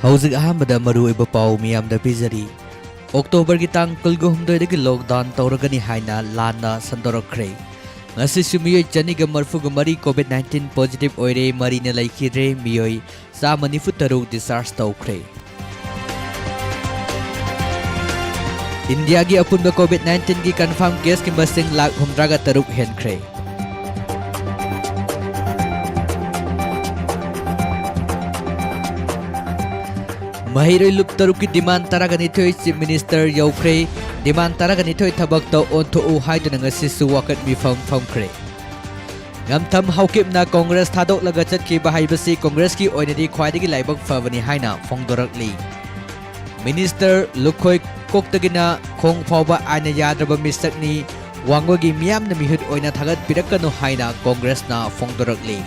ꯍꯧꯖꯤꯛ ꯑꯍꯥꯟꯕꯗ ꯃꯔꯨꯑꯣꯏꯕ ꯄꯥꯎ ꯃꯤꯌꯥꯝꯗ ꯄꯤꯖꯔꯤ꯫ ꯑꯣꯛꯇꯣꯕꯔꯒꯤ ꯇꯥꯡ 12ꯗꯒꯤ ꯂꯣꯛꯗꯥꯎꯟ ꯇꯧꯔꯒꯅꯤ ꯍꯥꯏꯅ ꯂꯥꯟꯅ ꯁꯟꯗꯣꯔꯛꯈ꯭ꯔꯦ꯫ ꯉꯁꯤꯁꯨ ꯃꯤꯑꯣꯏ 234 ꯀꯣꯚꯤꯗ-19 ꯄꯣꯖꯤꯇꯤꯚ ꯑꯣꯏꯔꯦ, ꯃꯔꯤꯅ ꯂꯩꯈꯤꯗ꯭ꯔꯦ, ꯃꯤꯑꯣꯏ 193 ꯗꯤꯁꯆꯥꯔꯖ ꯇꯧꯈ꯭ꯔꯦ꯫ ꯏꯟꯗꯤꯌꯥꯒꯤ ꯑꯄꯨꯟꯕ ꯀꯣꯚꯤꯗ-19ꯒꯤ ꯀꯟꯐꯥꯔꯝ ꯀꯦꯁꯀꯤ ꯃꯁꯤꯡ 163,000 ꯍꯦꯟꯈ꯭ꯔꯦ꯫ ꯃꯍꯩꯔꯣꯏ ꯂꯨꯞ 6ꯀꯤ ꯗꯤꯃꯥꯟ 12 ꯆꯤꯞ ꯃꯤꯅꯤꯁꯇꯔ ꯌꯧꯈ꯭ꯔꯦ꯫ ꯗꯤꯃꯥꯟ 12 ꯊꯕꯛꯇ ꯑꯣꯟꯊꯣꯛꯎ ꯍꯥꯏꯗꯨꯅ ꯉꯁꯤꯁꯨ ꯋꯥꯀꯠ ꯃꯤꯐꯝ ꯐꯝꯈ꯭ꯔꯦ꯫ ꯉꯝꯊꯝ ꯍꯧꯈꯤꯕꯅ ꯀꯣꯡꯒ꯭ꯔꯦꯁ ꯊꯥꯗꯣꯛꯂꯒ ꯆꯠꯈꯤꯕ ꯍꯥꯏꯕꯁꯤ ꯀꯣꯡꯒ꯭ꯔꯦꯁꯀꯤ ꯑꯣꯏꯅꯗꯤ ꯈ꯭ꯋꯥꯏꯗꯒꯤ ꯂꯥꯏꯕꯛ ꯐꯕꯅꯤ ꯍꯥꯏꯅ ꯐꯣꯡꯗꯣꯔꯛꯂꯤ꯫ ꯃꯤꯅꯤꯁꯇꯔ ꯂꯨꯈꯣꯏ ꯀꯣꯛꯇꯒꯤꯅ ꯈꯣꯡ ꯐꯥꯎꯕ ꯑꯥꯏꯟꯅ ꯌꯥꯗ꯭ꯔꯕ ꯃꯤꯁꯛꯅꯤ, ꯋꯥꯡꯒꯣꯏꯒꯤ ꯃꯤꯌꯥꯝꯅ ꯃꯤꯍꯨꯠ ꯑꯣꯏꯅ ꯊꯥꯒꯠꯄꯤꯔꯛꯀꯅꯨ ꯍꯥꯏꯅ ꯀꯣꯡꯒ꯭ꯔꯦꯁꯅ ꯐꯣꯡꯗꯣꯔꯛꯂꯤ꯫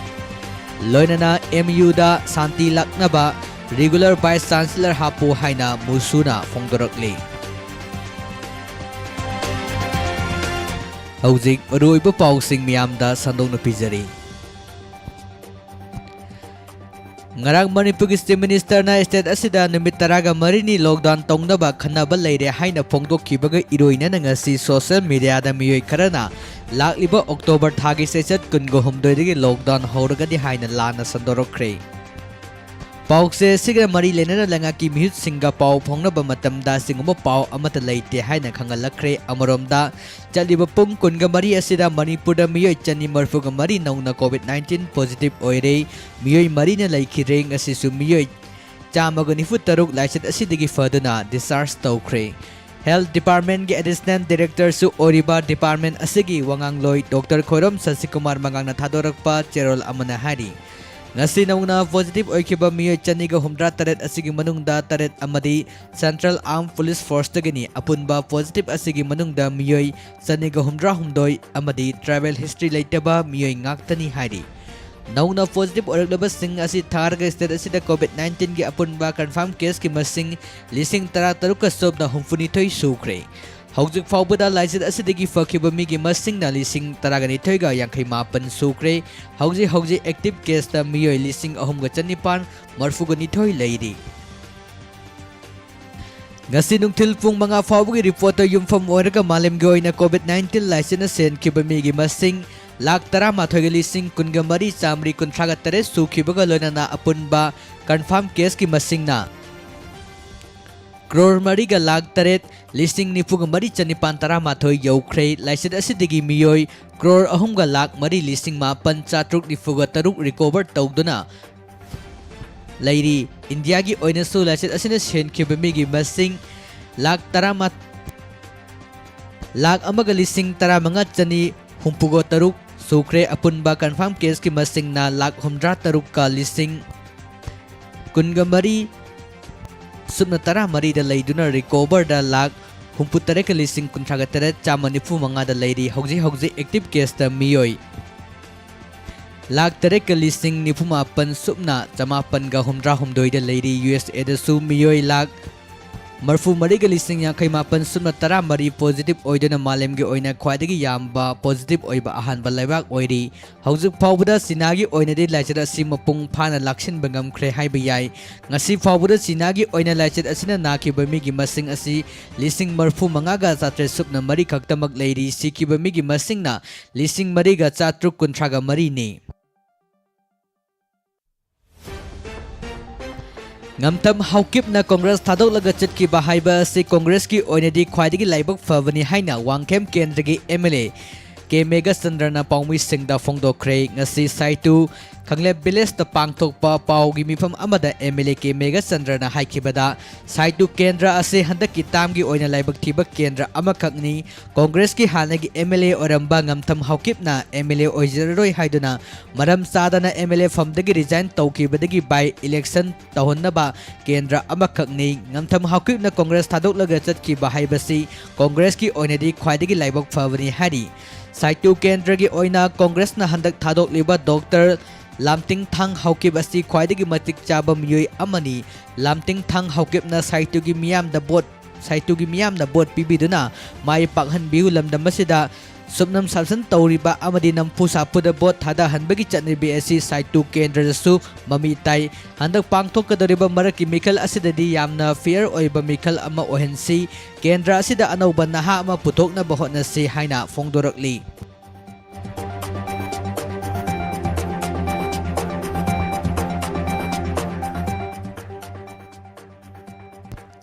ꯂꯣꯏꯅꯅ MUꯗ ꯁꯥꯟꯇꯤ ꯂꯥꯛꯅꯕ ꯔꯤꯒꯨꯂꯔ ꯚꯥꯏꯁ ꯆꯥꯟꯁꯦꯂꯔ ꯍꯥꯞꯄꯨ ꯍꯥꯏꯅ ꯃꯨꯁꯨꯅ ꯐꯣꯡꯗꯣꯔꯛꯂꯤ꯫ ꯍꯧꯖꯤꯛ ꯃꯔꯨꯑꯣꯏꯕ ꯄꯥꯎꯁꯤꯡ ꯃꯤꯌꯥꯝꯗ ꯁꯟꯗꯣꯛꯅ ꯄꯤꯖꯔꯤ꯫ ꯉꯔꯥꯡ ꯃꯅꯤꯄꯨꯔꯒꯤ ꯆꯤꯞ ꯃꯤꯅꯤꯁꯇꯔꯅ ꯁ꯭ꯇꯦꯠ ꯑꯁꯤꯗ ꯅꯨꯃꯤꯠ 14ꯅꯤ ꯂꯣꯛꯗꯥꯎꯟ ꯇꯧꯅꯕ ꯈꯟꯅꯕ ꯂꯩꯔꯦ ꯍꯥꯏꯅ ꯐꯣꯡꯗꯣꯛꯈꯤꯕꯒ ꯏꯔꯣꯏꯅꯅ ꯉꯁꯤ ꯁꯣꯁꯤꯌꯦꯜ ꯃꯤꯗꯤꯌꯥꯗ ꯃꯤꯑꯣꯏ ꯈꯔꯅ ꯂꯥꯛꯂꯤꯕ ꯑꯣꯛꯇꯣꯕꯔ ꯊꯥꯒꯤ ꯆꯩꯆꯠ 23ꯗꯒꯤ ꯂꯣꯛꯗꯥꯎꯟ ꯍꯧꯔꯒꯅꯤ ꯍꯥꯏꯅ ꯂꯥꯟꯅ ꯁꯟꯗꯣꯔꯛꯈ꯭ꯔꯦ꯫ ꯄꯥꯎꯆꯦ ꯑꯁꯤꯒ ꯃꯔꯤ ꯂꯩꯅꯅ ꯂꯩꯉꯥꯛꯀꯤ ꯃꯤꯍꯨꯠꯁꯤꯡꯒ ꯄꯥꯎ ꯐꯥꯎꯅꯕ ꯃꯇꯝꯗ ꯑꯁꯤꯒꯨꯝꯕ ꯄꯥꯎ ꯑꯃꯠꯇ ꯂꯩꯇꯦ ꯍꯥꯏꯅ ꯈꯪꯍꯜꯂꯛꯈ꯭ꯔꯦ꯫ ꯑꯃꯔꯣꯝꯗ ꯆꯠꯂꯤꯕ ꯄꯨꯡ 12 ꯑꯁꯤꯗ ꯃꯅꯤꯄꯨꯔꯗ ꯃꯤꯑꯣꯏ 234 ꯅꯧꯅ ꯀꯣꯚꯤꯗ-19 ꯄꯣꯖꯤꯇꯤꯚ ꯑꯣꯏꯔꯦ, ꯃꯤꯑꯣꯏ 4ꯅ ꯂꯩꯈꯤꯗ꯭ꯔꯦ꯫ ꯉꯁꯤꯁꯨ ꯃꯤꯑꯣꯏ 193 ꯂꯥꯏꯆꯠ ꯑꯁꯤꯗꯒꯤ ꯐꯗꯨꯅ ꯗꯤꯁꯆꯥꯔꯖ ꯇꯧꯈ꯭ꯔꯦ꯫ ꯍꯦꯜꯊ ꯗꯤꯄꯥꯔꯠꯃꯦꯟꯠꯒꯤ ꯑꯦꯗꯤꯁꯅꯦꯜ ꯗꯥꯏꯔꯦꯛꯇꯔꯁꯨ ꯑꯣꯏꯔꯤꯕ ꯗꯤꯄꯥꯔꯠꯃꯦꯟꯠ ꯑꯁꯤꯒꯤ ꯋꯥꯉꯥꯡꯂꯣꯏ ꯗꯣꯛꯇꯔ ꯈꯣꯏꯔꯣꯝ ꯁꯁꯤꯀꯨꯃꯥꯔ ꯃꯉꯥꯡꯅ ꯊꯥꯗꯣꯔꯛꯄ ꯆꯦꯔꯣꯜ ꯑꯃꯅ ꯍꯥꯏꯔꯤ, ꯉꯁꯤ ꯅꯧꯅ ꯄꯣꯖꯤꯇꯤꯚ ꯑꯣꯏꯈꯤꯕ ꯃꯤꯑꯣꯏ 268 ꯑꯁꯤꯒꯤ ꯃꯅꯨꯡꯗ 8 ꯑꯃꯗꯤ ꯁꯦꯟꯇ꯭ꯔꯦꯜ ꯑꯥꯔꯝ ꯄꯨꯂꯤꯁ ꯐꯣꯔꯁꯇꯒꯤꯅꯤ꯫ ꯑꯄꯨꯟꯕ ꯄꯣꯖꯤꯇꯤꯚ ꯑꯁꯤꯒꯤ ꯃꯅꯨꯡꯗ ꯃꯤꯑꯣꯏ 268 ꯑꯃꯗꯤ ꯇ꯭ꯔꯥꯏꯕꯦꯜ ꯍꯤꯁꯇ꯭ꯔꯤ ꯂꯩꯇꯕ ꯃꯤꯑꯣꯏ ꯉꯥꯛꯇꯅꯤ ꯍꯥꯏꯔꯤ꯫ ꯅꯧꯅ ꯄꯣꯖꯤꯇꯤꯚ ꯑꯣꯏꯔꯛꯂꯕꯁꯤꯡ ꯑꯁꯤ ꯊꯥꯔꯒ ꯁ꯭ꯇꯦꯠ ꯑꯁꯤꯗ ꯀꯣꯚꯤꯗ-19ꯒꯤ ꯑꯄꯨꯟꯕ ꯀꯟꯐꯥꯔꯝ ꯀꯦꯁꯀꯤ ꯃꯁꯤꯡ 13,762 ꯁꯨꯈ꯭ꯔꯦ꯫ ꯍꯧꯖꯤꯛ ꯐꯥꯎꯕꯗ ꯂꯥꯏꯆꯠ ꯑꯁꯤꯗꯒꯤ ꯐꯈꯤꯕ ꯃꯤꯒꯤ ꯃꯁꯤꯡꯅ 12,087 ꯁꯨꯈ꯭ꯔꯦ꯫ ꯍꯧꯖꯤꯛ ꯑꯦꯛꯇꯤꯚ ꯀꯦꯁꯇ ꯃꯤꯑꯣꯏ 3,962 ꯂꯩꯔꯤ꯫ ꯉꯁꯤ ꯅꯨꯡꯊꯤꯜ ꯄꯨꯡ 5 ꯐꯥꯎꯕꯒꯤ ꯔꯤꯄꯣꯔꯠꯇ ꯌꯨꯝꯐꯝ ꯑꯣꯏꯔꯒ ꯃꯥꯂꯦꯝꯒꯤ ꯑꯣꯏꯅ ꯀꯣꯚꯤꯗ-19 ꯂꯥꯏꯆꯠꯅ ꯁꯦꯟꯈꯤꯕ ꯃꯤꯒꯤ ꯃꯁꯤꯡ 13,23,138 ꯁꯨꯈꯤꯕꯒ ꯂꯣꯏꯅꯅ ꯑꯄꯨꯟꯕ ꯀꯟꯐꯥꯔꯝ ꯀꯦꯁꯀꯤ ꯃꯁꯤꯡꯅ 4,08,94,919 ꯌꯧꯈ꯭ꯔꯦ꯫ ꯂꯥꯏꯆꯠ ꯑꯁꯤꯗꯒꯤ ꯃꯤꯑꯣꯏ 3,04,04,993 ꯔꯤꯀꯣꯚꯔ ꯇꯧꯗꯨꯅ ꯂꯩꯔꯤ꯫ ꯏꯟꯗꯤꯌꯥꯒꯤ ꯑꯣꯏꯅꯁꯨ ꯂꯥꯏꯆꯠ ꯑꯁꯤꯅ ꯁꯦꯟꯈꯤꯕ ꯃꯤꯒꯤ ꯃꯁꯤꯡ 1,15,19,63 ꯁꯨꯈ꯭ꯔꯦ꯫ ꯑꯄꯨꯟꯕ ꯀꯟꯐꯥꯔꯝ ꯀꯦꯁꯀꯤ ꯃꯁꯤꯡꯅ 1,63,024,013 ꯂꯩꯗꯨꯅ ꯔꯤꯀꯣꯚꯔꯗ 68,98,195 ꯂꯩꯔꯤ꯫ ꯍꯧꯖꯤꯛ ꯑꯦꯛꯇꯤꯚ ꯀꯦꯁꯇ ꯃꯤꯑꯣꯏ 1,98,097,189 ꯂꯩꯔꯤ꯫ USAꯗꯁꯨ ꯃꯤꯑꯣꯏ 34,58,13 ꯄꯣꯖꯤꯇꯤꯚ ꯑꯣꯏꯗꯨꯅ ꯃꯥꯂꯦꯝꯒꯤ ꯑꯣꯏꯅ ꯈ꯭ꯋꯥꯏꯗꯒꯤ ꯌꯥꯝꯕ ꯄꯣꯖꯤꯇꯤꯚ ꯑꯣꯏꯕ ꯑꯍꯥꯟꯕ ꯂꯩꯕꯥꯛ ꯑꯣꯏꯔꯤ꯫ ꯍꯧꯖꯤꯛ ꯐꯥꯎꯕꯗ ꯆꯤꯅꯥꯒꯤ ꯑꯣꯏꯅꯗꯤ ꯂꯥꯏꯆꯠ ꯑꯁꯤ ꯃꯄꯨꯡ ꯐꯥꯅ ꯂꯥꯛꯁꯤꯟꯕ ꯉꯝꯈ꯭ꯔꯦ ꯍꯥꯏꯕ ꯌꯥꯏ꯫ ꯉꯁꯤ ꯐꯥꯎꯕꯗ ꯆꯤꯅꯥꯒꯤ ꯑꯣꯏꯅ ꯂꯥꯏꯆꯠ ꯑꯁꯤꯅ ꯅꯥꯈꯤꯕ ꯃꯤꯒꯤ ꯃꯁꯤꯡ ꯑꯁꯤ 35,903 ꯈꯛꯇꯃꯛ ꯂꯩꯔꯤ꯫ ꯁꯤꯈꯤꯕ ꯃꯤꯒꯤ ꯃꯁꯤꯡꯅ 4,493ꯅꯤ꯫ ꯉꯝꯊꯝ ꯍꯧꯈꯤꯕꯅ ꯀꯣꯡꯒ꯭ꯔꯦꯁ ꯊꯥꯗꯣꯛꯂꯒ ꯆꯠꯈꯤꯕ ꯍꯥꯏꯕ ꯑꯁꯤ ꯀꯣꯡꯒ꯭ꯔꯦꯁꯀꯤ ꯑꯣꯏꯅꯗꯤ ꯈ꯭ꯋꯥꯏꯗꯒꯤ ꯂꯥꯏꯕꯛ ꯐꯕꯅꯤ ꯍꯥꯏꯅ ꯋꯥꯡꯈꯦꯝ ꯀꯦꯟꯗ꯭ꯔꯒꯤ MLA ꯀꯦ ꯃꯦꯘꯆꯟꯗ꯭ꯔꯅ ꯄꯥꯎꯃꯤꯁꯤꯡꯗ ꯐꯣꯡꯗꯣꯛꯈ꯭ꯔꯦ꯫ ꯉꯁꯤ ꯁꯥꯏꯇꯨ ꯀꯪꯂꯦꯞ ꯚꯤꯂꯦꯖꯇ ꯄꯥꯡꯊꯣꯛꯄ ꯄꯥꯎꯒꯤ ꯃꯤꯐꯝ ꯑꯃꯗ MLA ꯀꯦ ꯃꯦꯘꯆꯟꯗ꯭ꯔꯅ ꯍꯥꯏꯈꯤꯕꯗ ꯁꯥꯏꯇꯨ ꯀꯦꯟꯗ꯭ꯔ ꯑꯁꯤ ꯍꯟꯗꯛꯀꯤ ꯇꯥꯝꯒꯤ ꯑꯣꯏꯅ ꯂꯥꯏꯕꯛ ꯊꯤꯕ ꯀꯦꯟꯗ꯭ꯔ ꯑꯃꯈꯛꯅꯤ꯫ ꯀꯣꯡꯒ꯭ꯔꯦꯁꯀꯤ ꯍꯥꯟꯅꯒꯤ MLA ꯑꯣꯏꯔꯝꯕ ꯉꯝꯊꯝ ꯍꯧꯈꯤꯕꯅ MLA ꯑꯣꯏꯖꯔꯔꯣꯏ ꯍꯥꯏꯗꯨꯅ ꯃꯔꯝ ꯆꯥꯗꯅ MLA ꯐꯝꯗꯒꯤ ꯔꯤꯖꯥꯏꯟ ꯇꯧꯈꯤꯕꯗꯒꯤ ꯕꯥꯏ ꯏꯂꯦꯛꯁꯟ ꯇꯧꯍꯟꯅꯕ ꯀꯦꯟꯗ꯭ꯔ ꯑꯃꯈꯛꯅꯤ꯫ ꯉꯝꯊꯝ ꯍꯧꯈꯤꯕꯅ ꯀꯣꯡꯒ꯭ꯔꯦꯁ ꯊꯥꯗꯣꯛꯂꯒ ꯆꯠꯈꯤꯕ ꯍꯥꯏꯕꯁꯤ ꯀꯣꯡꯒ꯭ꯔꯦꯁꯀꯤ ꯑꯣꯏꯅꯗꯤ ꯈ꯭ꯋꯥꯏꯗꯒꯤ ꯂꯥꯏꯕꯛ ꯐꯕꯅꯤ ꯍꯥꯏꯔꯤ꯫ ꯁꯥꯏꯇꯨ ꯀꯦꯟꯗ꯭ꯔꯒꯤ ꯑꯣꯏꯅ ꯀꯣꯡꯒ꯭ꯔꯦꯁꯅ ꯍꯟꯗꯛ ꯊꯥꯗꯣꯛꯂꯤꯕ ꯗꯣꯛꯇꯔ ꯂꯥꯝꯇꯤꯡꯊꯥꯡ ꯍꯧꯀꯤꯞ ꯑꯁꯤ ꯈ꯭ꯋꯥꯏꯗꯒꯤ ꯃꯇꯤꯛ ꯆꯥꯕ ꯃꯤꯑꯣꯏ ꯑꯃꯅꯤ꯫ ꯂꯥꯝꯇꯤꯡꯊꯥꯡ ꯍꯧꯀꯤꯞꯅ ꯁꯥꯏꯇꯨꯒꯤ ꯃꯤꯌꯥꯝꯅ ꯚꯣꯠ ꯄꯤꯕꯤꯗꯨꯅ ꯃꯥꯏ ꯄꯥꯛꯍꯟꯕꯤꯌꯨ, ꯂꯝꯗꯝ ꯑꯁꯤꯗ Subnam Samson Tauriba Amadi Nampu Sapuda Bot Hada Hanbagi Chatnibi Asi Site 2 Kendra Su Mami Tai Handak Pangtok Kadariba Maraki Mikal Asidadi Yamna Fear Oiba Mikal Ama Ohensi Kendra Asida Anauba Naha Ama Putok na Bahot na Si Haina Fongdorakli.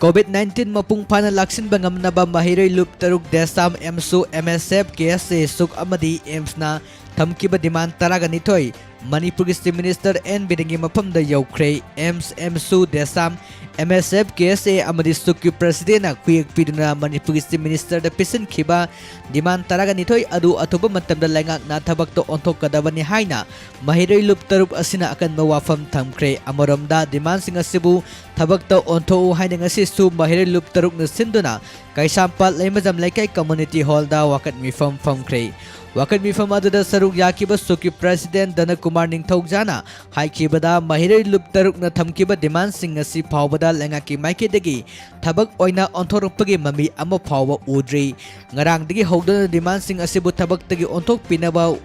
COVID-19 mapung panalaksin bangam na ba mahiray loop taruk desam MSU MSF KSA suk amadi AIMS na thamkiba demand taraga nitoy Manipur State Minister N Bidangi mapamda yaukre AIMS MSU desam MSF KSA amadi sukki President na kuyak piduna Manipur State Minister da pisan khiba demand taraga nitoy adu atuba matamda lengak na thabak to onthok kadabani haina mahiray loop taruk asina akan mawafam thamkre amaramda demand singa sibu thabak to onthok haina ngasi su mahiray loop taruk na sinduna kaisampal laimajam laikai community hall da wakat mifam famkre Wakat mifam aduda saruk yakiba suki President Dana Kumar Ningthogjana haikibada mahiray loop taruk na thamkiba demand sing asi phawbada lengaki maikidagi thabak oina onthorupagi mami ama phawba udri ngarangdagi hogdana demand sing asibu thabak tagi onthok pinaba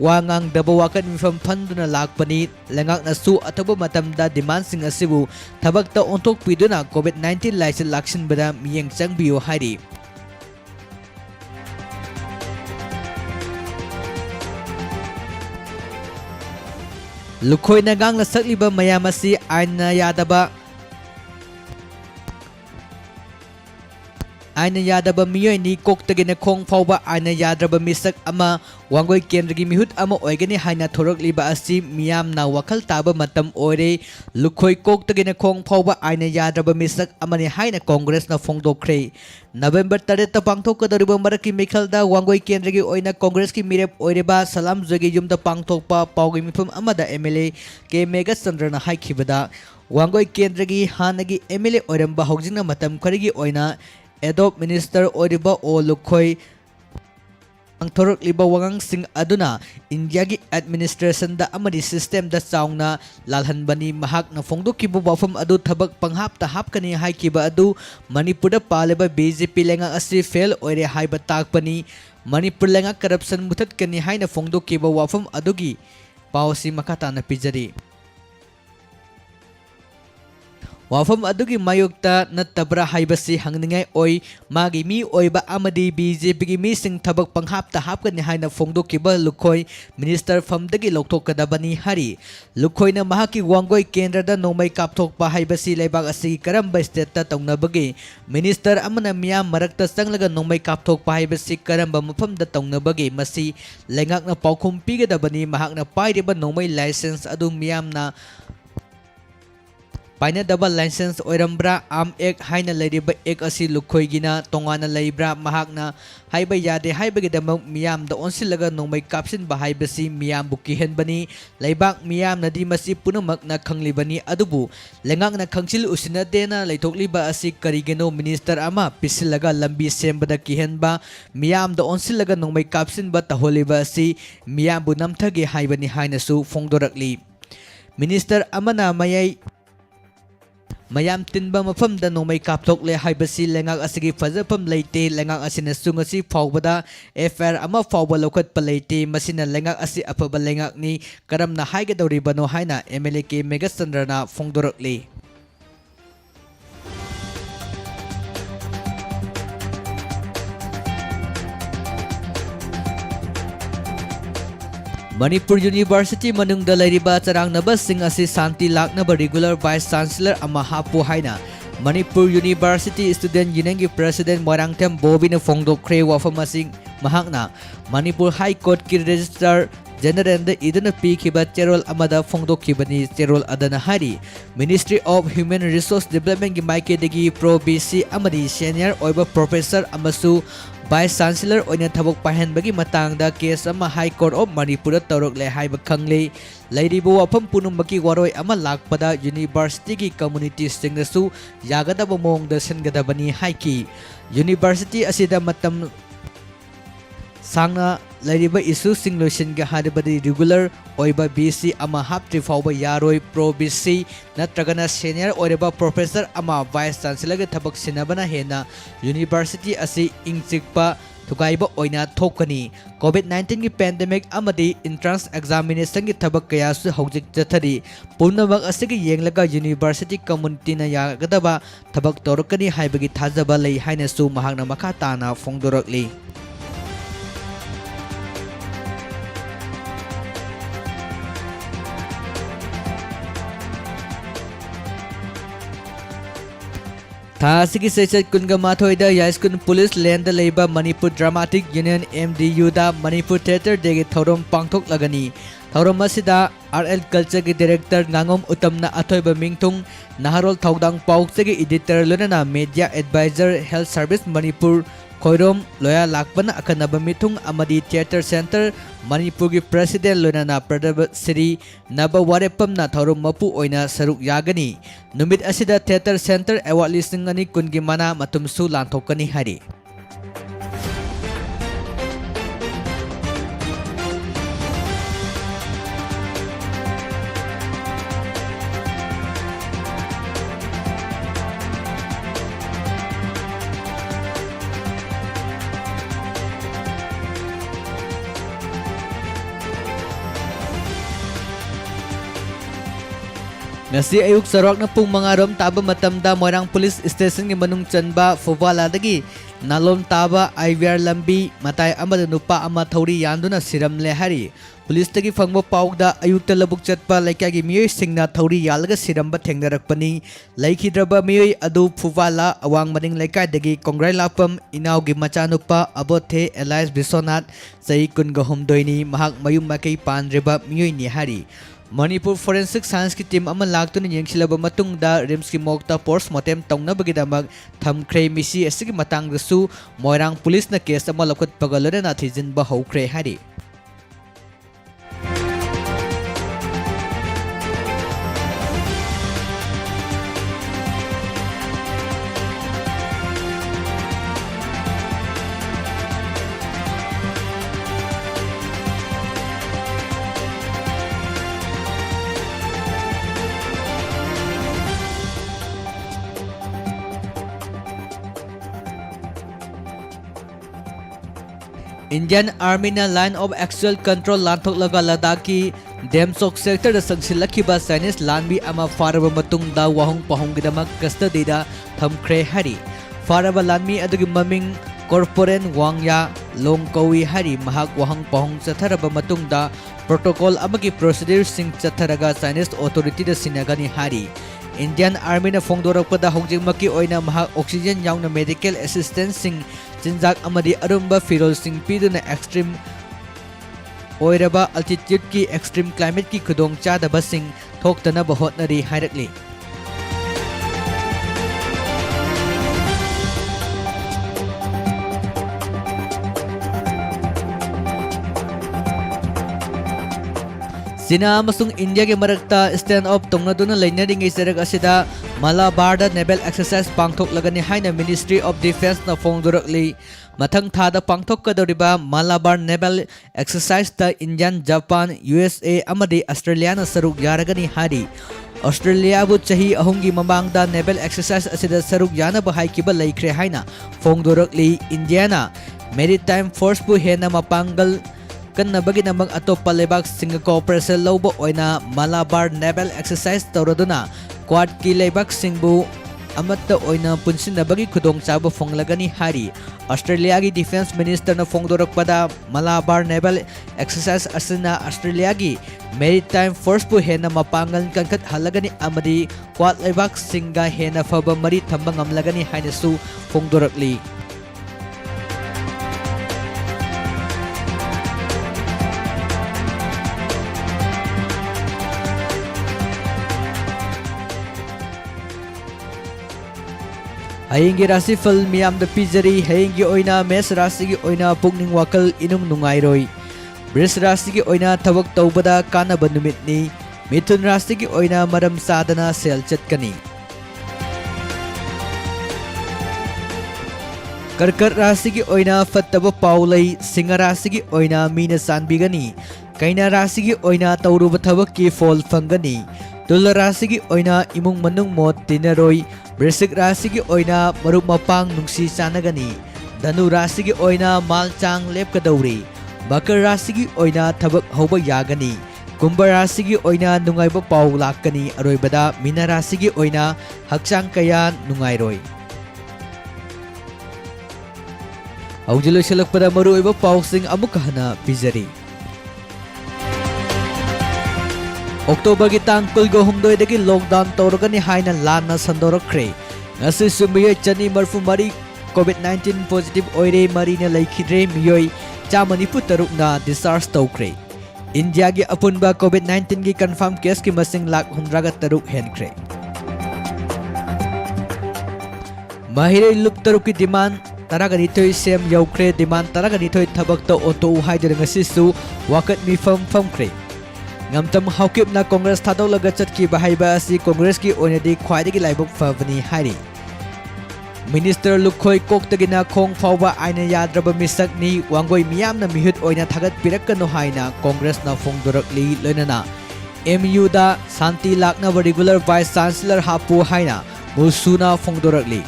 wangang daba wakat mifam panduna lakpani lengak na su ataba matamda demand sing asibu thabak ta onthok piduna COVID-19 license lakshin bada miyeng changbiyo hairi Lukhoi nagang na sakliba mayamasi aina yadaba miyoy ni koktagi na khong phawba aina yadraba misak ama wangoi kendragi mihut ama oigani haina thorokliba asi miyam na wakal taba matam oire lukhoi koktagi na khong phawba aina yadraba misak amani haina Congress na phongdokre November 3 ta pangthokadoriba maraki mikhalda wangoi kendragi oina Congress ki mirep oireba Salam Jogi yumda pangthokpa pawgi mifam amada MLA ke Mega Chandra na haikibada wangoi kendragi hanagi MLA oiramba hogjingna matam kharigi oina Adopt Minister Oriba O Lukhoi Angthorok liba wangang sing aduna India gi administration da amadi system da saungna lalhanbani mahak na phongdo kibu bafam adu thabak panghap ta hap kani hai kiba adu Manipur da paleba BJP lenga asi fail oire haiba takpani Manipur lenga corruption muthat kani hai na phongdo kiba wafam adugi pausi makata na pijari Wafam adugi mayokta natabra haibasi hangningai oi magi mi oiba amadi BJP gi mi sing thabak panghap ta hap kan haina phongdo kiba lukhoi minister famdagi lokthok kadabani hari lukhoi na mahaki wangoi kendra da nomai kapthok pa haibasi leibak asi karamba state ta tongnabagi minister amana miyam marakta sanglaga nomai kapthok pa haibasi karamba mafam da tongnabagi masi lengak na paukhum pigadabani mahak na pairiba nomai license adu miyam na Paina double license oirambra ek haina leriba ek asi lukhoi gina tongana leibra mahakna haiba yade haiba gidamang miyam da onsilaga nongmai kapsin ba haibasi miyam bukihen bani leibak miyam nadi masi punamak na khanglibani adubu lengak na khangsil usina dena leithokliba asi karigeno minister ama pisilaga lambi sembada kihen ba miyam da onsilaga nongmai kapsin ba taholiba asi miyam bu namthage haibani haina su phongdorakli minister amana Mayam tinba mafamda nomai kapthok le haibasi lengak asigi fazapam leite lengak asina sungasi phawbada FR ama phawba lokat paleite masina lengak asi apaba lengak ni karamna haigadoribano haina MLA ke Mega Chandra na phongdorakli Manipur University manungda lairiba charangnaba sing asi santi laknaba regular vice chancellor ama hapu haina Manipur University Student Union gi President Morangtem Bobina phongdokre wafamasing mahakna Manipur High Court ki Registrar General da idana pikiba cherol amada phongdokkibani cherol adana hari Ministry of Human Resource Development gi maike degi pro BC amadi senior oiba professor amasu Vice Chancellor oina thabok pahenbagi matangda case ama High Court of Manipur tawrokle haiba khangle lairibu wafam punumaki waroi ama lakpada university gi community singnasu yagadaba mongda sengadabani haiki university asida matam sangna lairiba issue sing lotion ga hadibadi regular oiba BC ama haptri fawba yaroi pro BC natragana senior oiba professor ama vice chancellor ga thabak sinabana hena university asi ingchikpa थुगाइबा ओइना थोकनी कोविड-19 की pandemic अमदी entrance examination की थबक कयासु हौजिक चथरी पुनमक असगी येंगलगा university community ना यागदबा थबक तोरकनी हाइबगी थाजबा लई हाइनसु महांगना मखा ताना फोंदोरकली थासिकी session कुनगा माथोइदा यास्कुन police land लेबा Manipur dramatic union MDU दा Manipur theatre देगे थौरम पांगथोक लगनी थौरम असिदा RL कल्चर के डायरेक्टर गांगोम उत्तमना अथोइबा मिंगथुंग नहरोल थौदांग पाउक्से के एडिटर लोनना media adviser health service Manipur Khoirom लोया लाकपना अखनब मिथुंग अमदी थिएटर सेंटर मणिपुर की प्रेसिडेंट लोनना प्रदब श्री नब वारेपमना थौरम मपु ओइना सरुक यागनी नुमित असिदा थिएटर सेंटर अवार्ड लिसिंग अनि कुनगी मना मतुमसु लांथोकनी हरी ngasi ayuk sarawak na pung mga rom taba matamda Moirang Police Station ki manung chanba Fobaladagi nalom taba IVR lambi matay amada nupa ama thauri yanduna siram le hari police tagi fangbo paugda ayukta labuk chatpa laikya gi miyoi singna thauri yalga siramba thengnarakpani laikhidraba miyoi adu Fubala awang maning laikai dagi kongrai lapam inaw gi machanupa abothe Elias Bisonat sai kunga homdoini mahak mayum makai pandreba miyoi ni hari Manipur forensic science की team अमन लागतुन येंगसिलब मतुंगदा RIMS की Mokta postmortem तौनबगिदमक थमख्रे मिसी असगी मतंगदसु Moirang police न case अमा लखुतपगा लोनना थिजिनबा हौख्रे हारि Indian army ना line of actual control लांथोक लगा लद्दाख की डेमसोक sector दा संगसिलखिबा चाइनीज लानबी अमा फारबा मतुंगदा वाहुंग पहुंगदमक कस्टडीदा थमख्रे हरि फारबा लानमी अदुगी ममिंग कॉर्पोरेट वांगया लोंगकौई हरि महाक वाहुंग पहुंग चथरबा मतुंगदा प्रोटोकॉल अमगी प्रोसीड्यूर सिंग चथरगा चाइनीज ऑथोरिटी दा सिनागनी हरि इंडियन आर्मी ना फोंदोरकपदा हौजिकमकी ओइना महाक ऑक्सीजन याउना मेडिकल असिस्टेंस सिंग चिंजाक अमदी अरुंबा फिरोल सिंग पीदुना एक्सट्रीम ओइरबा अल्टीट्यूड की एक्सट्रीम क्लाइमेट की खुदोंग चादबा सिंग थोक्तनबा होटनरी हाइरकली China amasung India के मरक्ता स्टैंड ऑफ तोंगनादुना लेनरिंग इसेरक असिदा मलाबार नेवल एक्सरसाइज पांगथोक लगनी हाइना मिनिस्ट्री ऑफ डिफेंस न फोंदोरकली मथंग थादा पांगथोक कदोरिबा मलाबार नेवल एक्सरसाइज ता इंडियन जापान USA अमदी ऑस्ट्रेलिया न सरुक यारगनी हारी ऑस्ट्रेलिया बु चाही अहुंगी ममांगदा नेवल एक्सरसाइज असिदा सरुक याना बहाई किबा लेख्रे हाइना फोंदोरकली इंडियाना मेरीटाइम फोर्स बु हेना मपांगल कन्नबगी नमक अतोप्पा लेबाक सिंग कोऑपरेशन लौबा ओइना मलाबार नेवल एक्सरसाइज तौरदुना क्वाड की लेबाक सिंगबु अमत्ता ओइना पुनसिनबगी खुदोंचाबा फोंगलगनी हारी ऑस्ट्रेलिया की डिफेंस मिनिस्टर न फोंगदोरकपदा मलाबार नेवल एक्सरसाइज असना ऑस्ट्रेलिया की मेरीटाइम फोर्स बु हेना मपांगल कंखत हलगनी अमदी क्वाड लेबाक सिंगा हेना फबा मरी थंबा ngamlagani हाइनसु फोंगदोरकली Hayingi rasi fal miyam da pizari hayingi oina mes rasi gi oina pukning wakal inung nungairoi Bris rasi gi oina thabak taubada kanaba numitni Mithun rasi gi oina maram sadana sel chatkani Karkar rasi gi oina fattaba paulai Singa rasi gi oina mina sanbigani Kaina rasi gi oina tauruba thabak ki fol fangani Tula rasi gi oina imung manung mot tinaroi Brisik rasi gi oina maruk mapang nungsi sanagani Dhanu Rasi gi oina malchang lepkadawri. Makar Rasi gi oina thabak hauba yagani. Kumbha Rasi gi oina nungaiba pau lakani. Aroibada Mina Rasi gi oina hakchang kaya nungairoi. Haujilu shalakpada maruiba pausing amukka hana pizari. October ki tang kulgo humdoi dagi lockdown toragani haina lana sandorakre. Ngasi sumiyoi chani marfu mari COVID-19 positive oire marina laikhidre miyoi chamanipu taruk na discharge tokre. India gi apunba COVID-19 ki confirm case ki masing lak 100 taruk henkre. Mahire lup taruk ki demand Taraganitoy sem yaukre demand taraganitoy tabak to oto uhay ngasi su wakat mi fam kre. Ngamtam haukip na Congress thadaw laga chatki bahaiba asi Congress ki onadi khwaidagi laibok favani hari. Minister Lukhoi koktagina khong phawba aina yadraba misak ni wangoi miyamna mihut oina thagat pirakkano haina Congress na phongdorakli loinana MU da Santi lakna regular vice chancellor hapu haina musuna phongdorakli.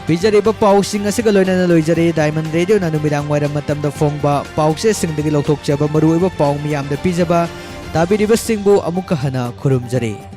Pijariba pausing asiga loinana loijare Diamond Radio na numidang wairam matamda phongba pause singdagi lokthokchaba maruiba paung miyamda pijaba tabiriba singbu amukka hana khurumjare.